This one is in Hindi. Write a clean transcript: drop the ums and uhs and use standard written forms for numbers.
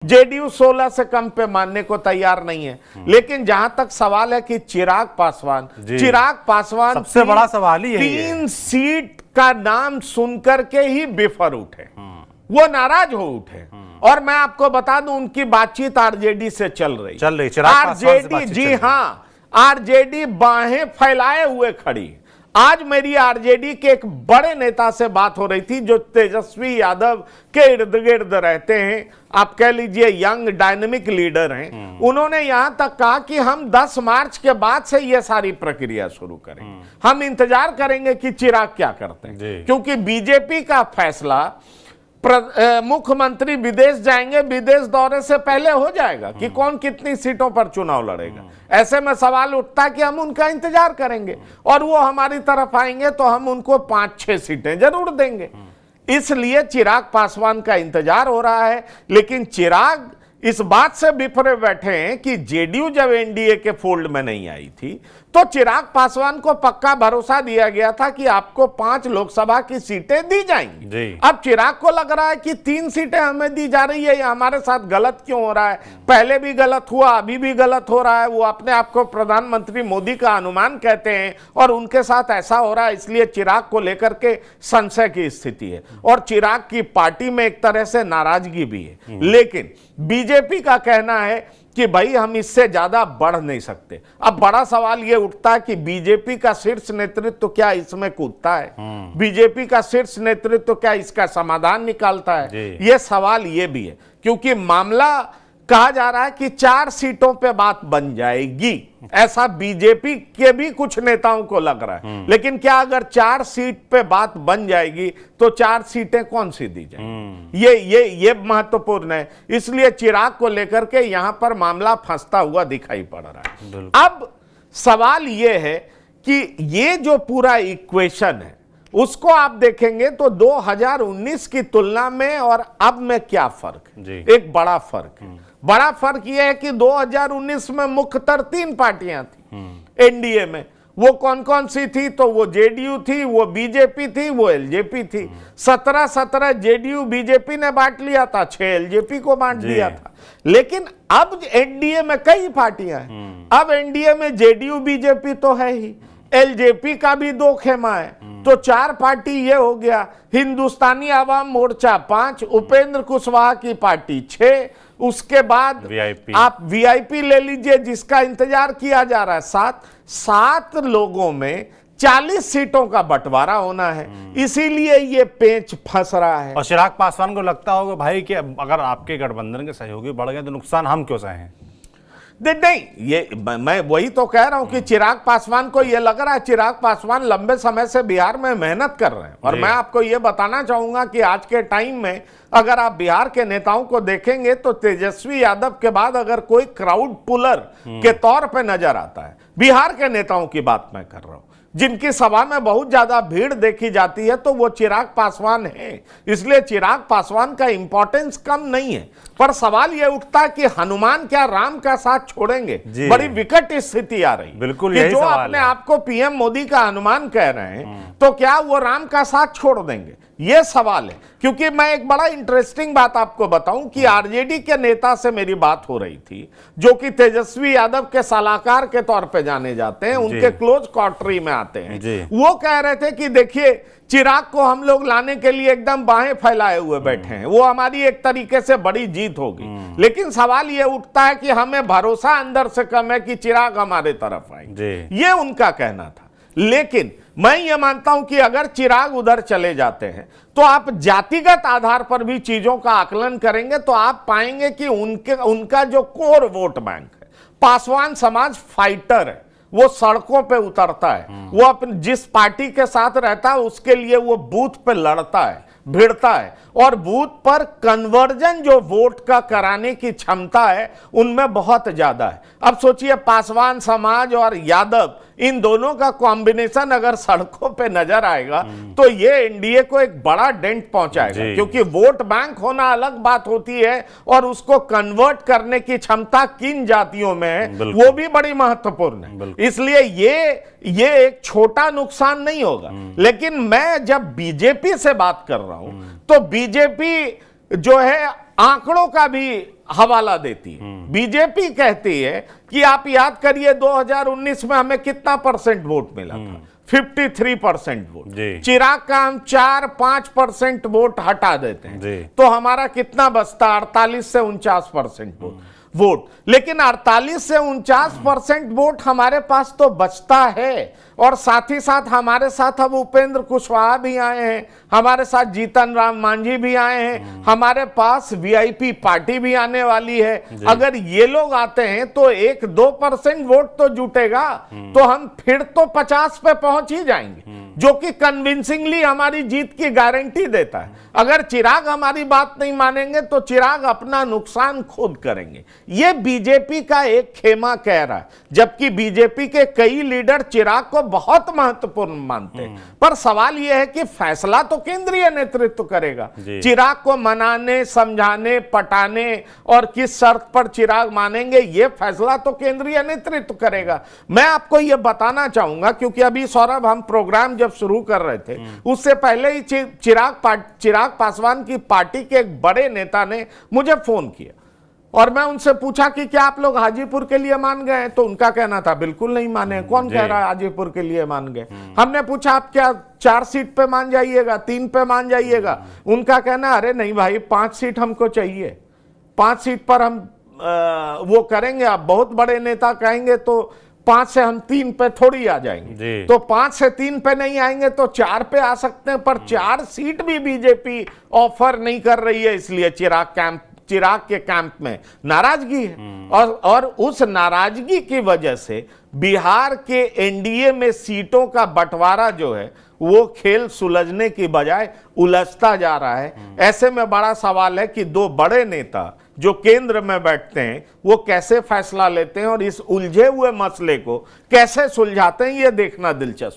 जेडीयू 16 से कम पे मानने को तैयार नहीं है। लेकिन जहां तक सवाल है कि चिराग पासवान सबसे बड़ा सवाल ही है, 3 सीट का नाम सुनकर के ही बेफर उठे, वो नाराज हो उठे। और मैं आपको बता दूं, उनकी बातचीत आरजेडी से चल रही आरजेडी, जी हां, आरजेडी बाहें फैलाए हुए खड़ी। आज मेरी आरजेडी के एक बड़े नेता से बात हो रही थी जो तेजस्वी यादव के इर्द गिर्द रहते हैं, आप कह लीजिए यंग डायनेमिक लीडर हैं। उन्होंने यहां तक कहा कि हम 10 मार्च के बाद से यह सारी प्रक्रिया शुरू करेंगे, हम इंतजार करेंगे कि चिराग क्या करते हैं, क्योंकि बीजेपी का फैसला मुख्यमंत्री विदेश जाएंगे, विदेश दौरे से पहले हो जाएगा कि कौन कितनी सीटों पर चुनाव लड़ेगा। ऐसे में सवाल उठता है कि हम उनका इंतजार करेंगे और वो हमारी तरफ आएंगे तो हम उनको 5-6 सीटें जरूर देंगे। इसलिए चिराग पासवान का इंतजार हो रहा है। लेकिन चिराग इस बात से बिफरे बैठे हैं कि जेडीयू जब एनडीए के फोल्ड में नहीं आई थी तो चिराग पासवान को पक्का भरोसा दिया गया था कि आपको 5 लोकसभा की सीटें दी जाएंगी। अब चिराग को लग रहा है कि 3 सीटें हमें दी जा रही है, ये हमारे साथ गलत क्यों हो रहा है? पहले भी गलत हुआ, अभी भी गलत हो रहा है। वो अपने आप को प्रधानमंत्री मोदी का अनुमान कहते हैं और उनके साथ ऐसा हो रहा है, इसलिए चिराग को लेकर के संशय की स्थिति है और चिराग की पार्टी में एक तरह से नाराजगी भी है। लेकिन बीजेपी का कहना है कि भाई हम इससे ज्यादा बढ़ नहीं सकते। अब बड़ा सवाल यह उठता है कि बीजेपी का शीर्ष नेतृत्व क्या इसमें कूदता है? बीजेपी का शीर्ष नेतृत्व क्या इसका समाधान निकालता है? यह सवाल यह भी है, क्योंकि मामला कहा जा रहा है कि 4 सीटों पे बात बन जाएगी, ऐसा बीजेपी के भी कुछ नेताओं को लग रहा है। लेकिन क्या अगर 4 सीट पे बात बन जाएगी तो 4 सीटें कौन सी दी जाएंगी? ये महत्वपूर्ण है। इसलिए चिराग को लेकर के यहां पर मामला फंसता हुआ दिखाई पड़ रहा है। अब सवाल यह है कि ये जो पूरा इक्वेशन है उसको आप देखेंगे तो 2019 की तुलना में और अब में क्या फर्क है? एक बड़ा फर्क है। बड़ा फर्क यह है कि 2019 में मुख्यतर 3 पार्टियां थी एनडीए में। वो कौन कौन सी थी? तो वो जेडीयू थी, वो बीजेपी थी, वो एलजेपी थी। 17 जेडीयू बीजेपी ने बांट लिया था, 6 एलजेपी को बांट दिया था। लेकिन अब एनडीए में कई पार्टियां हैं। अब एनडीए में जेडीयू बीजेपी तो है ही, एलजेपी का भी 2 खेमा है, तो 4 पार्टी ये हो गया। हिंदुस्तानी आवाम मोर्चा 5, उपेंद्र कुशवाहा की पार्टी 6, उसके बाद आप वीआईपी ले लीजिए जिसका इंतजार किया जा रहा है 7 लोगों में 40 सीटों का बंटवारा होना है। इसीलिए ये पेंच फंस रहा है। और चिराग पासवान को लगता होगा भाई कि अगर आपके गठबंधन के सहयोगी बढ़ गए तो नुकसान हम क्यों सहें? नहीं, ये मैं वही तो कह रहा हूं कि चिराग पासवान को ये लग रहा है। चिराग पासवान लंबे समय से बिहार में मेहनत कर रहे हैं और मैं आपको ये बताना चाहूंगा कि आज के टाइम में अगर आप बिहार के नेताओं को देखेंगे तो तेजस्वी यादव के बाद अगर कोई क्राउड पुलर के तौर पे नजर आता है, बिहार के नेताओं की बात मैं कर रहा हूं, जिनकी सभा में बहुत ज्यादा भीड़ देखी जाती है, तो वो चिराग पासवान है। इसलिए चिराग पासवान का इंपॉर्टेंस कम नहीं है। पर सवाल यह उठता है कि हनुमान क्या राम का साथ छोड़ेंगे? बड़ी विकट स्थिति आ रही बिल्कुल कि जो अपने आप को पीएम मोदी का हनुमान कह रहे हैं तो क्या वो राम का साथ छोड़ देंगे? यह सवाल है। क्योंकि मैं एक बड़ा इंटरेस्टिंग बात आपको बताऊं कि आरजेडी के नेता से मेरी बात हो रही थी जो कि तेजस्वी यादव के सलाहकार के तौर पे जाने जाते हैं, उनके क्लोज क्वार्टरी में आते हैं। वो कह रहे थे कि देखिए चिराग को हम लोग लाने के लिए एकदम बाहें फैलाए हुए बैठे हैं, वो हमारी एक तरीके से बड़ी जीत होगी। लेकिन सवाल यह उठता है कि हमें भरोसा अंदर से कम है कि चिराग हमारे तरफ आएंगे, ये उनका कहना था। लेकिन मैं ये मानता हूं कि अगर चिराग उधर चले जाते हैं तो आप जातिगत आधार पर भी चीजों का आकलन करेंगे तो आप पाएंगे कि उनका जो कोर वोट बैंक है, पासवान समाज फाइटर है, वो सड़कों पे उतरता है, वो अपने जिस पार्टी के साथ रहता है उसके लिए वो बूथ पे लड़ता है, भिड़ता है और बूथ पर कन्वर्जन जो वोट का कराने की क्षमता है उनमें बहुत ज्यादा है। अब सोचिए पासवान समाज और यादव इन दोनों का कॉम्बिनेशन अगर सड़कों पे नजर आएगा तो ये एनडीए को एक बड़ा डेंट पहुंचाएगा, क्योंकि वोट बैंक होना अलग बात होती है और उसको कन्वर्ट करने की क्षमता किन जातियों में है वो भी बड़ी महत्वपूर्ण है। इसलिए ये एक छोटा नुकसान नहीं होगा। लेकिन मैं जब बीजेपी से बात कर रहा हूं तो बीजेपी जो है आंकड़ों का भी हवाला देती है। बीजेपी कहती है कि आप याद करिए 2019 में हमें कितना परसेंट वोट मिला था, 53% वोट। चिराग का हम 4-5% वोट हटा देते हैं तो हमारा कितना बचता, 48 से 49% वोट। लेकिन 48 से 49% वोट हमारे पास तो बचता है, और साथ ही साथ हमारे साथ अब उपेंद्र कुशवाहा भी आए हैं, हमारे साथ जीतन राम मांझी भी आए हैं, हमारे पास वीआईपी पार्टी भी आने वाली है। अगर ये लोग आते हैं तो 1-2% वोट तो जुटेगा, तो हम फिर तो 50 पे पहुंच ही जाएंगे, जो कि कन्विंसिंगली हमारी जीत की गारंटी देता है। अगर चिराग हमारी बात नहीं मानेंगे तो चिराग अपना नुकसान खुद करेंगे। ये बीजेपी का एक खेमा कह रहा है, जबकि बीजेपी के कई लीडर चिराग को बहुत महत्वपूर्ण मानते हैं। पर सवाल यह है कि फैसला तो केंद्रीय नेतृत्व करेगा। चिराग को मनाने, समझाने, पटाने और किस शर्त पर चिराग मानेंगे, यह फैसला तो केंद्रीय नेतृत्व करेगा। मैं आपको यह बताना चाहूंगा, क्योंकि अभी सौरभ हम प्रोग्राम जब शुरू कर रहे थे उससे पहले ही चिराग पासवान की पार्टी के एक बड़े नेता ने मुझे फोन किया और मैं उनसे पूछा कि क्या आप लोग हाजीपुर के लिए मान गए हैं, तो उनका कहना था बिल्कुल नहीं माने। कौन कह रहा है हाजीपुर के लिए मान गए? हमने पूछा आप क्या 4 सीट पे मान जाइएगा, 3 पे मान जाइएगा? उनका कहना अरे नहीं भाई 5 सीट हमको चाहिए, 5 सीट पर हम वो करेंगे। आप बहुत बड़े नेता कहेंगे तो 5 से हम 3 पे थोड़ी आ जाएंगे, तो 5 से 3 पे नहीं आएंगे तो 4 पे आ सकते हैं। पर 4 सीट भी बीजेपी ऑफर नहीं कर रही है, इसलिए चिराग के कैंप में नाराजगी है। और उस नाराजगी की वजह से बिहार के एनडीए में सीटों का बंटवारा जो है वो खेल सुलझने की बजाय उलझता जा रहा है। ऐसे में बड़ा सवाल है कि 2 बड़े नेता जो केंद्र में बैठते हैं वो कैसे फैसला लेते हैं और इस उलझे हुए मसले को कैसे सुलझाते हैं, ये देखना दिलचस्प।